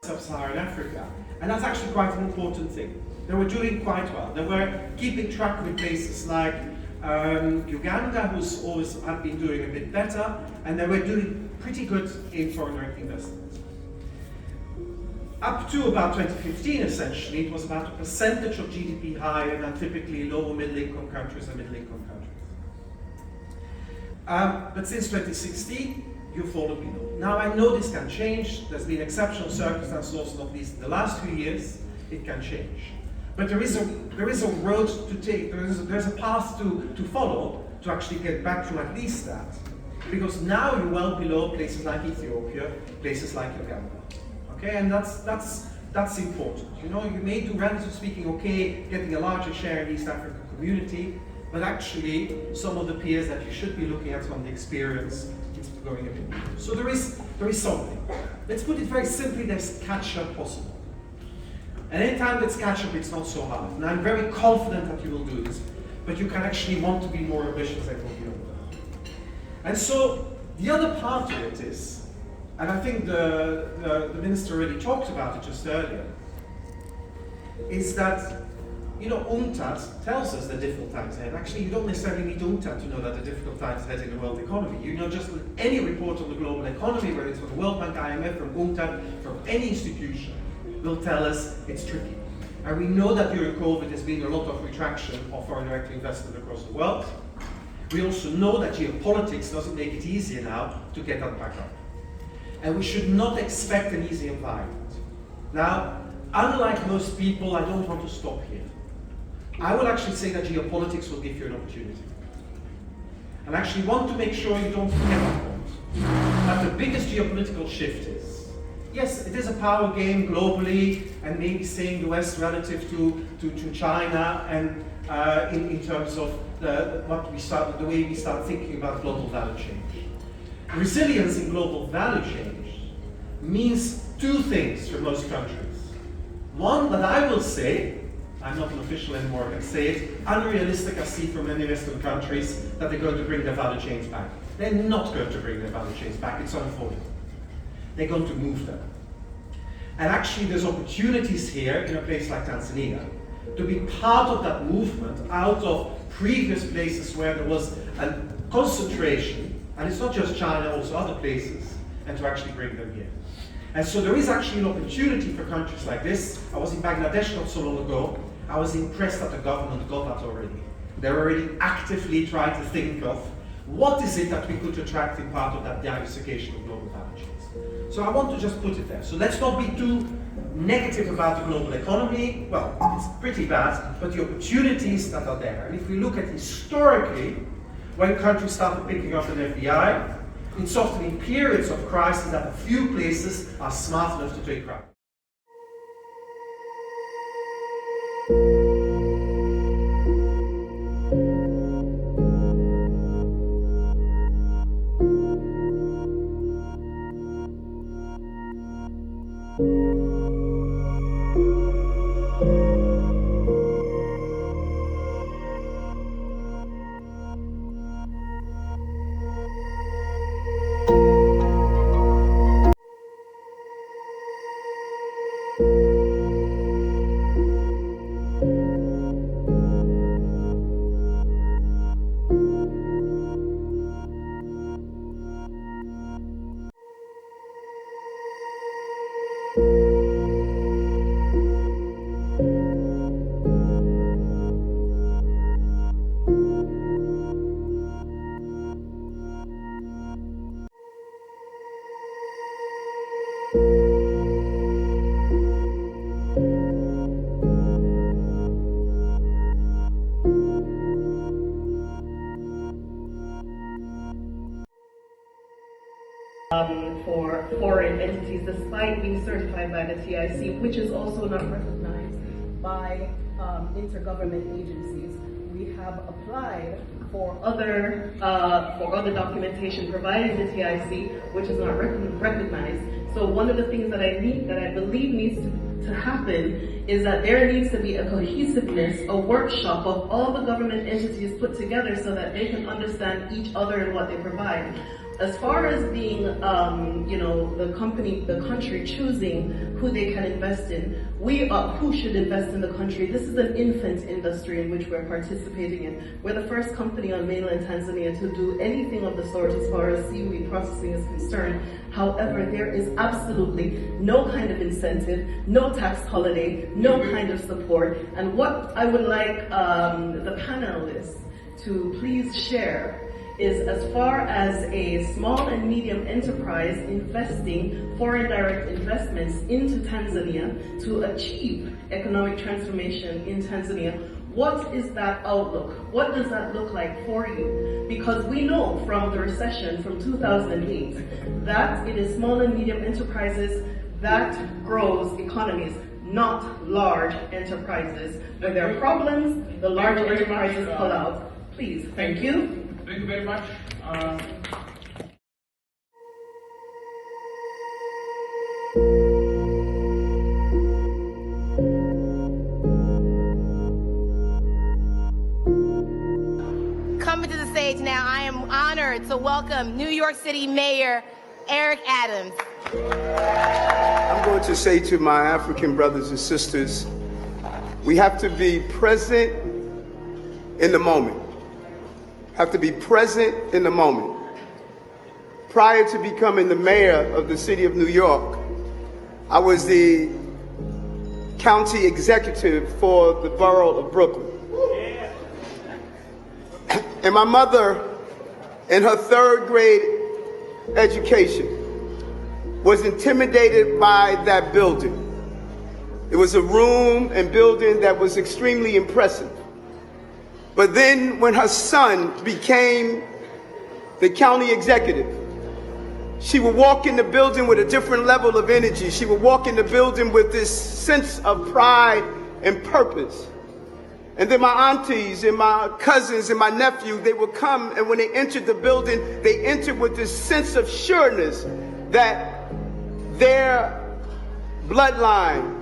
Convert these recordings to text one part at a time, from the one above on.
Sub-Saharan Africa, and that's actually quite an important thing. They were doing quite well. They were keeping track with places like Uganda, who's always had been doing a bit better, and they were doing pretty good in foreign direct investment. Up to about 2015, essentially, it was about a percentage of GDP higher than typically lower middle-income countries and middle-income countries. But since 2016, you've fallen below. Now I know this can change. There's been exceptional circumstances, not least in the last few years. It can change. But there is a road to take. There's a path to follow to actually get back to at least that. Because now you're well below places like Ethiopia, places like Uganda. Okay, and that's important. You know, you may do, relatively speaking, okay, getting a larger share in the East African community, but actually some of the peers that you should be looking at from the experience is going a bit deeper. So there is something. Let's put it very simply, there's catch-up possible. And anytime there's catch-up, it's not so hard. And I'm very confident that you will do this, but you can actually want to be more ambitious and go beyond that. And so the other part of it is, and I think the minister already talked about it just earlier, is that, you know, UNCTAD tells us the difficult times ahead. Actually, you don't necessarily need UNCTAD to know that the difficult times ahead in the world economy. You know, just any report on the global economy, whether it's from the World Bank, IMF, from UNCTAD, from any institution, will tell us it's tricky. And we know that during COVID there's been a lot of retraction of foreign direct investment across the world. We also know that geopolitics doesn't make it easier now to get that back up. And we should not expect an easy environment. Now, unlike most people, I don't want to stop here. I will actually say that geopolitics will give you an opportunity. And I actually want to make sure you don't forget that point. That the biggest geopolitical shift is, yes, it is a power game globally, and maybe saying the West relative to China, and in terms of the way we start thinking about global value change. Resilience in global value change means two things for most countries. One, that I will say, I'm not an official anymore, I can say it, unrealistic I see from many Western countries that they're going to bring their value chains back. They're not going to bring their value chains back, it's unaffordable. They're going to move them. And actually there's opportunities here in a place like Tanzania to be part of that movement out of previous places where there was a concentration, and it's not just China, also other places, and to actually bring them here. And so there is actually an opportunity for countries like this. I was in Bangladesh not so long ago. I was impressed that the government got that already. They're already actively trying to think of what is it that we could attract in part of that diversification of global value chains. So I want to just put it there. So let's not be too negative about the global economy. Well, it's pretty bad, but the opportunities that are there. And if we look at historically, when countries started picking up an FDI, it's often in periods of crisis that a few places are smart enough to take ground. For foreign entities, despite being certified by the TIC, which is also not recognized by intergovernment agencies. We have applied for other documentation providing the TIC, which is not recognized. So one of the things that I believe needs to happen is that there needs to be a cohesiveness, a workshop of all the government entities put together so that they can understand each other and what they provide. As far as being, the country choosing who they can invest in, who should invest in the country. This is an infant industry in which we're participating in. We're the first company on mainland Tanzania to do anything of the sort as far as seaweed processing is concerned. However, there is absolutely no kind of incentive, no tax holiday, no kind of support. And what I would like the panelists to please share is as far as a small and medium enterprise investing foreign direct investments into Tanzania to achieve economic transformation in Tanzania, what is that outlook? What does that look like for you? Because we know from the recession from 2008 that it is small and medium enterprises that grows economies, not large enterprises. When there are problems, the large enterprises pull out. Please, thank you. Thank you very much. Coming to the stage now, I am honored to welcome New York City Mayor Eric Adams. I'm going to say to my African brothers and sisters, we have to be present in the moment. Have to be present in the moment. Prior to becoming the mayor of the city of New York, I was the county executive for the borough of Brooklyn. And my mother, in her third grade education, was intimidated by that building. It was a room and building that was extremely impressive. But then when her son became the county executive, she would walk in the building with a different level of energy. She would walk in the building with this sense of pride and purpose. And then my aunties and my cousins and my nephew, they would come, and when they entered the building, they entered with this sense of sureness that their bloodline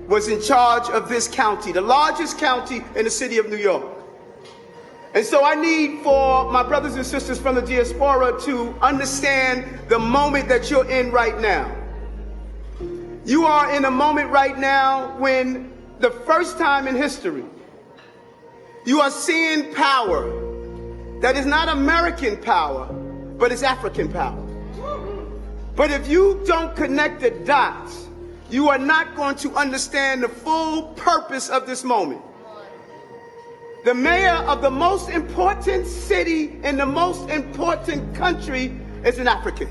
was in charge of this county, the largest county in the city of New York. And so I need for my brothers and sisters from the diaspora to understand the moment that you're in right now. You are in a moment right now when, the first time in history, you are seeing power that is not American power, but it's African power. But if you don't connect the dots, you are not going to understand the full purpose of this moment. The mayor of the most important city in the most important country is an African.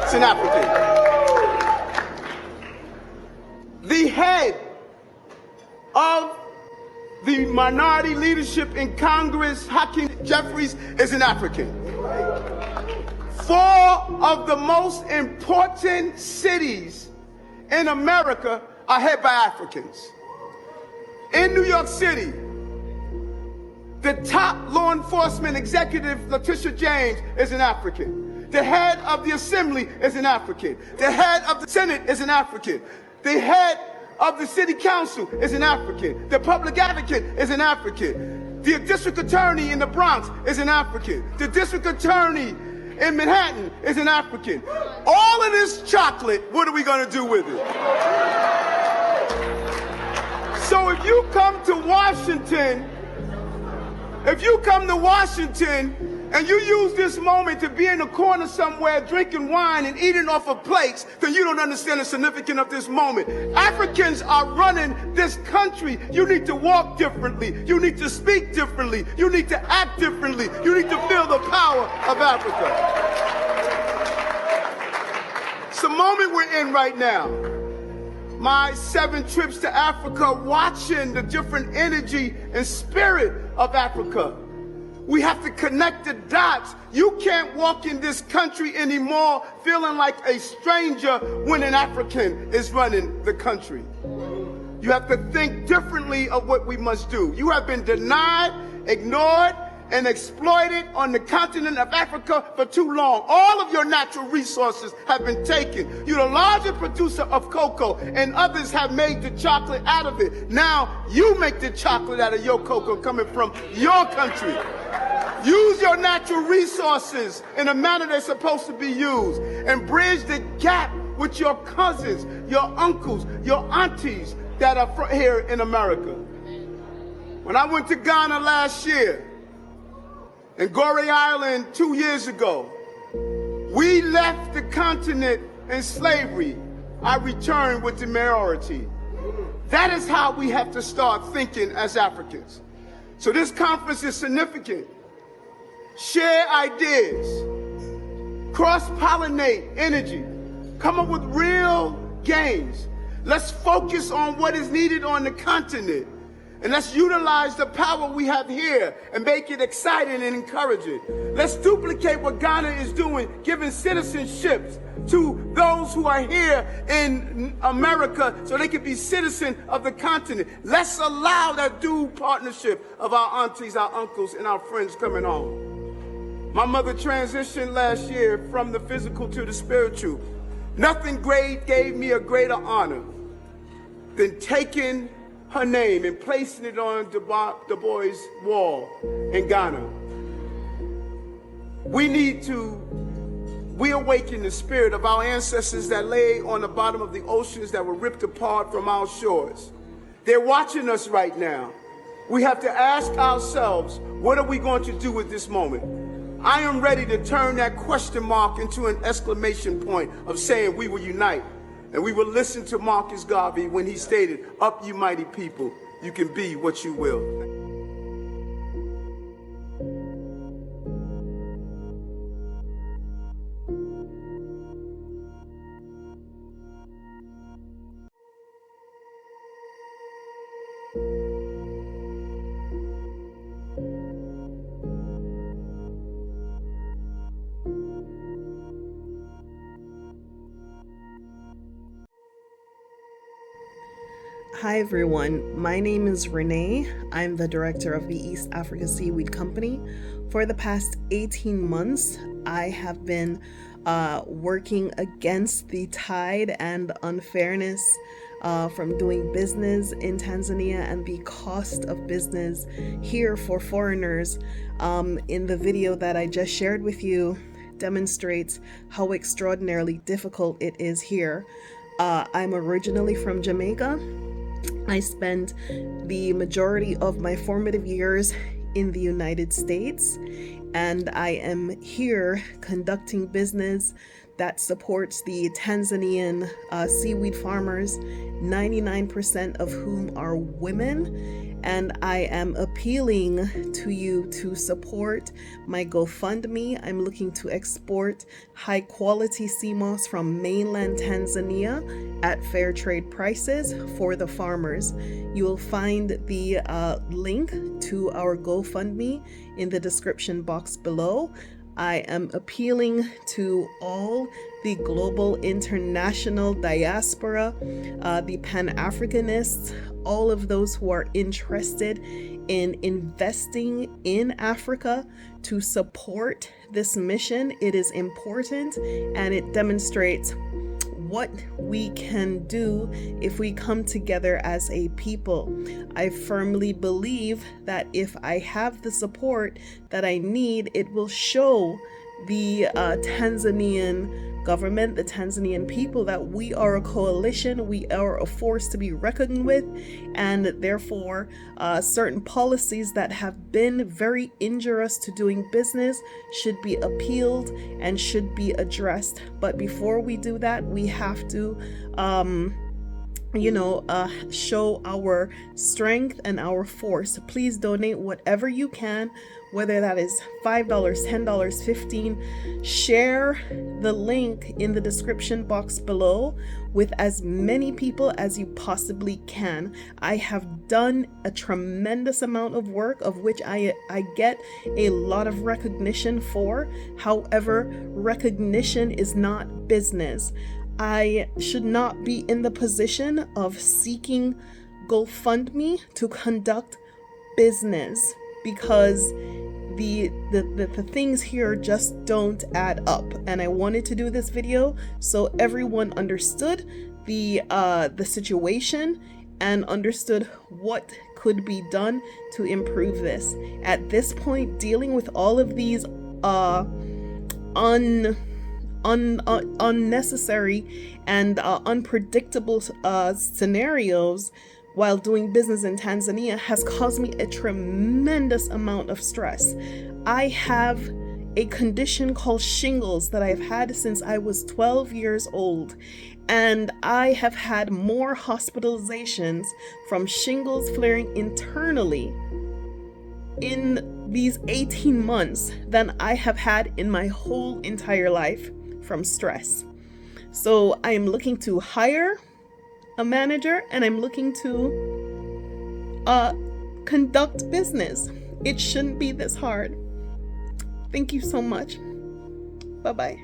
It's an African. The head of the minority leadership in Congress, Hakeem Jeffries, is an African. 4 of the most important cities in America are headed by Africans. In New York City, the top law enforcement executive, Letitia James, is an African. The head of the Assembly is an African. The head of the Senate is an African. The head of the City Council is an African. The public advocate is an African. The district attorney in the Bronx is an African. The district attorney in Manhattan is an African. All of this chocolate, what are we going to do with it? So if you come to Washington, and you use this moment to be in a corner somewhere drinking wine and eating off of plates, then you don't understand the significance of this moment. Africans are running this country. You need to walk differently. You need to speak differently. You need to act differently. You need to feel the power of Africa. It's the moment we're in right now. My 7 trips to Africa, watching the different energy and spirit of Africa. We have to connect the dots. You can't walk in this country anymore feeling like a stranger when an African is running the country. You have to think differently of what we must do. You have been denied, ignored, and exploited on the continent of Africa for too long. All of your natural resources have been taken. You're the largest producer of cocoa, and others have made the chocolate out of it. Now you make the chocolate out of your cocoa coming from your country. Use your natural resources in a manner they're supposed to be used, and bridge the gap with your cousins, your uncles, your aunties that are here in America. When I went to Ghana last year, and Gorée Island 2 years ago, we left the continent in slavery. I returned with the majority. That is how we have to start thinking as Africans. So this conference is significant. Share ideas, cross-pollinate energy, come up with real gains. Let's focus on what is needed on the continent. And let's utilize the power we have here and make it exciting and encouraging. Let's duplicate what Ghana is doing, giving citizenships to those who are here in America so they can be citizens of the continent. Let's allow that due partnership of our aunties, our uncles, and our friends coming home. My mother transitioned last year from the physical to the spiritual. Nothing great gave me a greater honor than taking her name and placing it on Du Bois' wall in Ghana. We need to reawaken the spirit of our ancestors that lay on the bottom of the oceans that were ripped apart from our shores. They're watching us right now. We have to ask ourselves, what are we going to do with this moment? I am ready to turn that question mark into an exclamation point of saying we will unite. And we will listen to Marcus Garvey when he stated, "Up, you mighty people, you can be what you will." Hi everyone, my name is Renae. I'm the director of the East Africa Seaweed Company. For the past 18 months, I have been working against the tide and unfairness from doing business in Tanzania and the cost of business here for foreigners. In the video that I just shared with you demonstrates how extraordinarily difficult it is here. I'm originally from Jamaica. I spent the majority of my formative years in the United States, and I am here conducting business that supports the Tanzanian seaweed farmers, 99% of whom are women. And I am appealing to you to support my GoFundMe. I'm looking to export high quality SeaMoss from mainland Tanzania at fair trade prices for the farmers. You will find the link to our GoFundMe in the description box below. I am appealing to all the global international diaspora, the Pan-Africanists, all of those who are interested in investing in Africa to support this mission. It is important and it demonstrates what we can do if we come together as a people. I firmly believe that if I have the support that I need, it will show the Tanzanian government, the Tanzanian people, that we are a coalition, we are a force to be reckoned with, and therefore certain policies that have been very injurious to doing business should be appealed and should be addressed. But before we do that, we have to show our strength and our force. Please donate whatever you can, whether that is $5, $10, $15. Share the link in the description box below with as many people as you possibly can. I have done a tremendous amount of work, of which I get a lot of recognition for. However, recognition is not business. I should not be in the position of seeking GoFundMe to conduct business, because the things here just don't add up. And I wanted to do this video so everyone understood the situation and understood what could be done to improve this. At this point, dealing with all of these unnecessary and unpredictable scenarios while doing business in Tanzania has caused me a tremendous amount of stress. I have a condition called shingles that I've had since I was 12 years old, and I have had more hospitalizations from shingles flaring internally in these 18 months than I have had in my whole entire life from stress. So I am looking to hire a manager, and I'm looking to conduct business. It shouldn't be this hard. Thank you so much. Bye-bye.